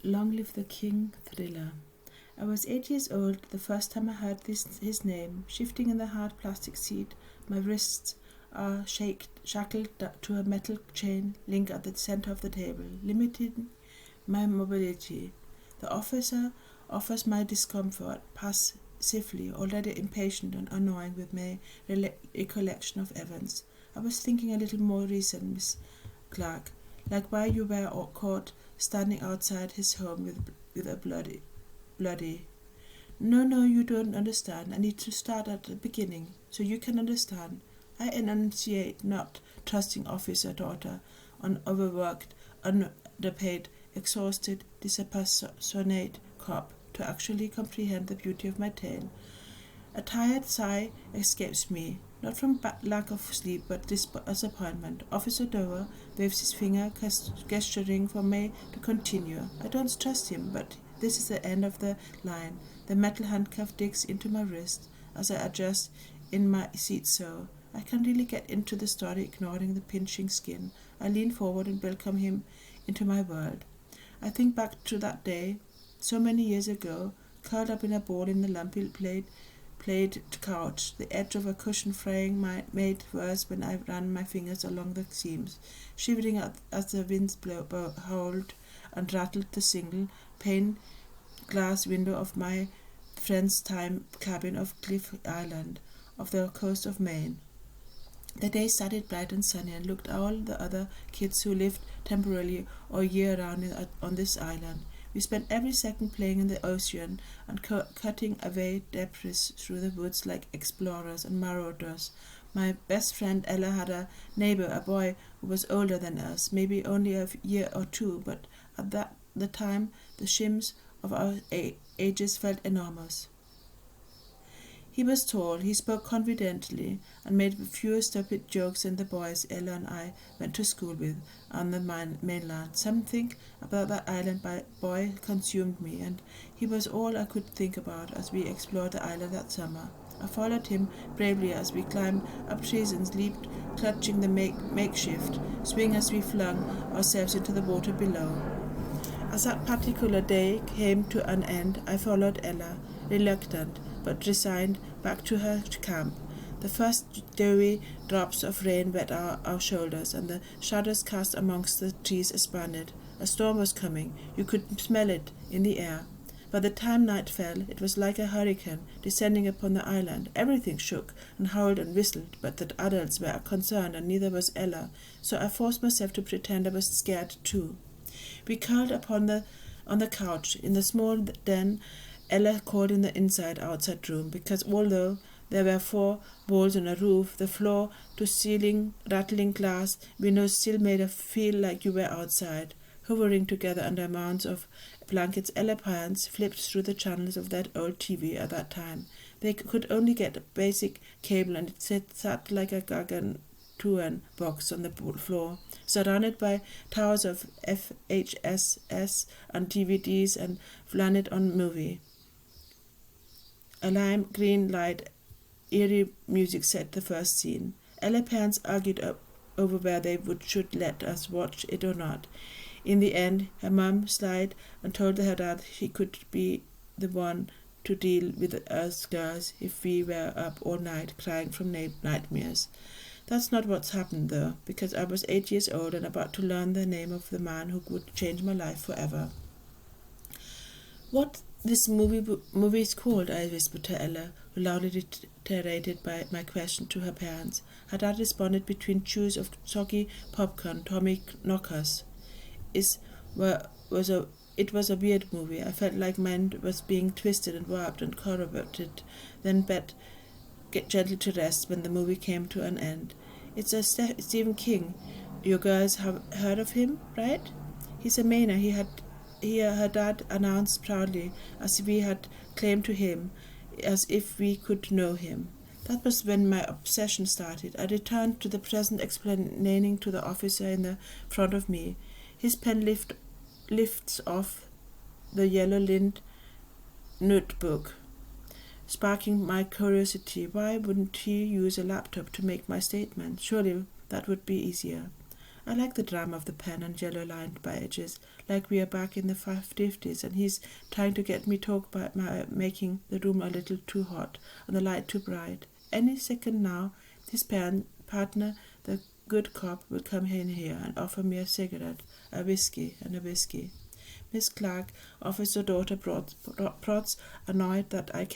Long Live the King thriller. I was 8 years old the first time I heard his name. Shifting in the hard plastic seat, my wrists are shackled to a metal chain link at the center of the table, limiting my mobility. The officer offers my discomfort passively, already impatient and annoying with my recollection of events. I was thinking a little more recent, Miss Clark, like why you were caught standing outside his home with a bloody. No, you don't understand. I need to start at the beginning, so you can understand. I enunciate, not trusting officer daughter, an overworked, underpaid, exhausted, dispassionate cop, to actually comprehend the beauty of my tale. A tired sigh escapes me, not from lack of sleep, but disappointment. Officer Dover waves his finger, gesturing for me to continue. I don't trust him, but this is the end of the line. The metal handcuff digs into my wrist as I adjust in my seat so I can really get into the story, ignoring the pinching skin. I lean forward and welcome him into my world. I think back to that day, so many years ago, curled up in a ball in the lumpy played couch, the edge of a cushion fraying made worse when I ran my fingers along the seams, shivering as the winds howled and rattled the single pane glass window of my friend's time cabin of Cliff Island, off the coast of Maine. The day started bright and sunny, and looked all the other kids who lived temporarily or year-round on this island. We spent every second playing in the ocean and cutting away debris through the woods like explorers and marauders. My best friend Ella had a neighbor, a boy who was older than us, maybe only a year or two, but at the time the shims of our ages felt enormous. He was tall, he spoke confidently, and made fewer stupid jokes than the boys Ella and I went to school with on the mainland. Something about that island boy consumed me, and he was all I could think about as we explored the island that summer. I followed him bravely as we climbed up trees and leaped, clutching the makeshift swing as we flung ourselves into the water below. As that particular day came to an end, I followed Ella, reluctant but resigned, back to her camp. The first dewy drops of rain wet our shoulders, and the shadows cast amongst the trees expanded. A storm was coming. You could smell it in the air. By the time night fell, it was like a hurricane descending upon the island. Everything shook and howled and whistled, but the adults were concerned, and neither was Ella, so I forced myself to pretend I was scared too. We curled on the couch in the small den Ella called in the inside-outside room, because although there were 4 walls and a roof, the floor-to-ceiling rattling glass windows still made us feel like you were outside. Hovering together under mounds of blankets, Ella parents flipped through the channels of that old TV at that time. They could only get a basic cable, and it sat like a gargantuan box on the floor, surrounded by towers of VHS and DVDs and flooded on movie. A lime green light, eerie music set the first scene. Ella parents argued over whether they should let us watch it or not. In the end, her mum sighed and told her dad he could be the one to deal with us girls if we were up all night crying from nightmares. That's not what's happened, though, because I was 8 years old and about to learn the name of the man who would change my life forever. What this movie is called, I whispered to Ella, who loudly reiterated my question to her parents. Her dad responded between chews of soggy popcorn, Tommy knockers. It was a weird movie. I felt like mine was being twisted and warped and corrugated, then get gently to rest when the movie came to an end. It's a Stephen King. You girls have heard of him, right? He's a Mainer. Her dad announced proudly, as if we had claim to him, as if we could know him. That was when my obsession started. I returned to the present, explaining to the officer in the front of me. His pen lifts off the yellow-lined notebook, sparking my curiosity. Why wouldn't he use a laptop to make my statement? Surely that would be easier. I like the drama of the pen and yellow-lined pages, like we are back in the 50s, and he's trying to get me talk by making the room a little too hot and the light too bright. Any second now, his partner, the good cop, will come in here and offer me a cigarette, a whiskey, and a whiskey. Miss Clark, officer daughter, prods, annoyed that I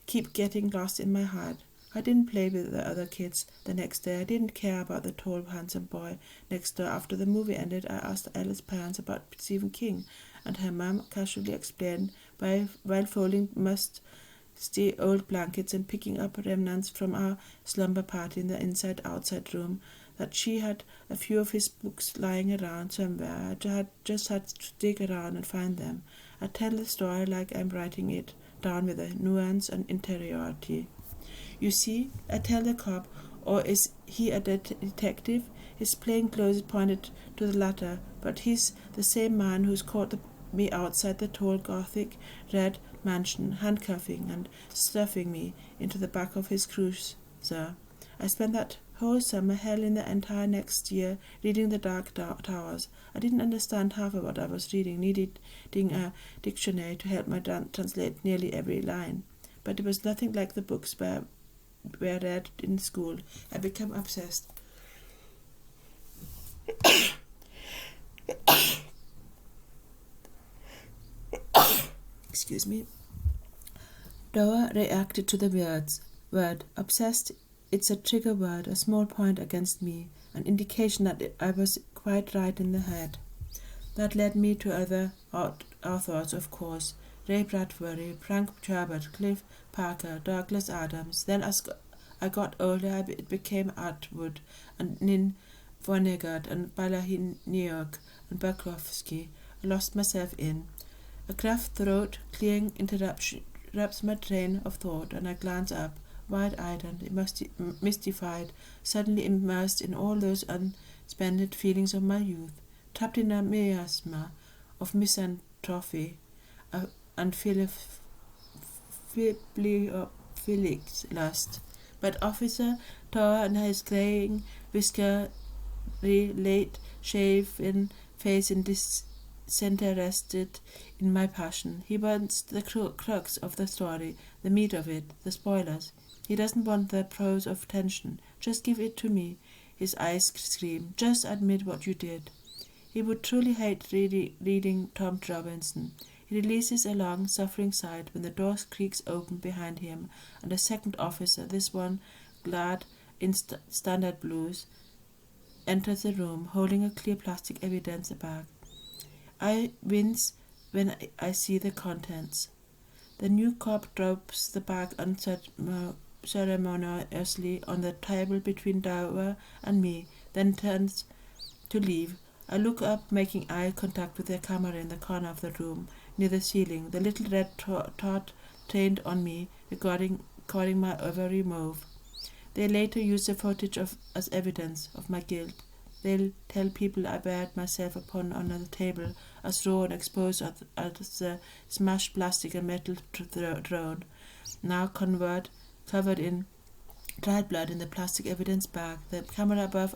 keep getting lost in my head. I didn't play with the other kids the next day. I didn't care about the tall, handsome boy next door. After the movie ended, I asked Alice's parents about Stephen King, and her mum casually explained while folding musty old blankets and picking up remnants from our slumber party in the inside-outside room, that she had a few of his books lying around somewhere. I had just had to dig around and find them. I tell the story like I'm writing it down with a nuance and interiority. You see, I tell the cop, or is he a detective? His plain clothes pointed to the latter, but he's the same man who's caught me outside the tall Gothic red mansion, handcuffing and stuffing me into the back of his cruiser. I spent that whole summer, hell in the entire next year, reading The Dark Towers. I didn't understand half of what I was reading, needing a dictionary to help me translate nearly every line. But it was nothing like the books were read in school. I became obsessed. Excuse me. Doa reacted to the word. Obsessed, it's a trigger word, a small point against me, an indication that I was quite right in the head. That led me to other authors, of course. Ray Bradbury, Frank Herbert, Cliff Parker, Douglas Adams. Then as I got older, it became Atwood and Nin Vonnegut and Balahineok and Bukowski. I lost myself in. A cleft throat clearing interrupts my train of thought, and I glance up, wide-eyed and mystified, suddenly immersed in all those unspent feelings of my youth, trapped in a miasma of misanthropy and philic lust. But Officer Thor and his greying, whiskery, late-shaven face disinterested in my passion. He wants the crux of the story, the meat of it, the spoilers. He doesn't want the prose of tension. Just give it to me, his eyes scream. Just admit what you did. He would truly hate reading Tom Robinson. He releases a long, suffering sigh when the door creaks open behind him, and a second officer, this one clad in standard blues, enters the room, holding a clear plastic evidence bag. I wince when I see the contents. The new cop drops the bag unceremoniously on the table between Dower and me, then turns to leave. I look up, making eye contact with the camera in the corner of the room, near the ceiling. The little red dot trained on me, recording my every move. They later use the footage as evidence of my guilt. They'll tell people I bared myself upon the table, as raw and exposed as the smashed plastic and metal throne, now covered in dried blood in the plastic evidence bag, the camera above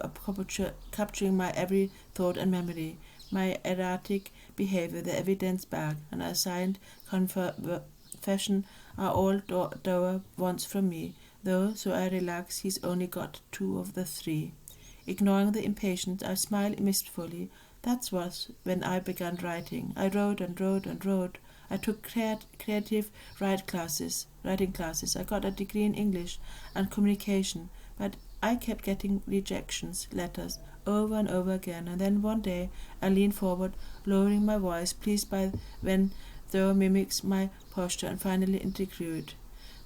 capturing my every thought and memory, my erratic behavior, the evidence bag, and a signed confession are all Dower wants from me, though, so I relax, he's only got 2 of the 3. Ignoring the impatience, I smile wistfully. That was when I began writing. I wrote and wrote and wrote. I took creative writing classes. I got a degree in English and communication, but I kept getting rejections letters over and over again, and then one day I leaned forward, lowering my voice, pleased by when Dower mimics my posture, and finally interviewed.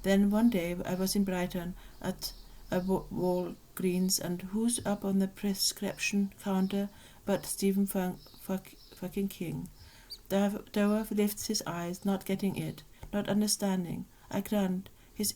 Then one day I was in Brighton at a Walgreens, and who's up on the prescription counter but Stephen fucking King? Dower lifts his eyes, not getting it, not understanding. I grunt. His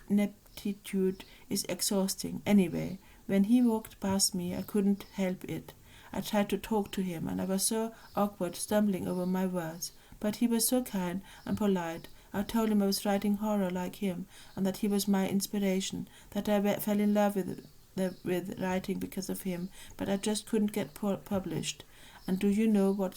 ineptitude is exhausting. Anyway, when he walked past me, I couldn't help it. I tried to talk to him, and I was so awkward, stumbling over my words. But he was so kind and polite. I told him I was writing horror like him, and that he was my inspiration, that I fell in love with writing because of him, but I just couldn't get published. And do you know what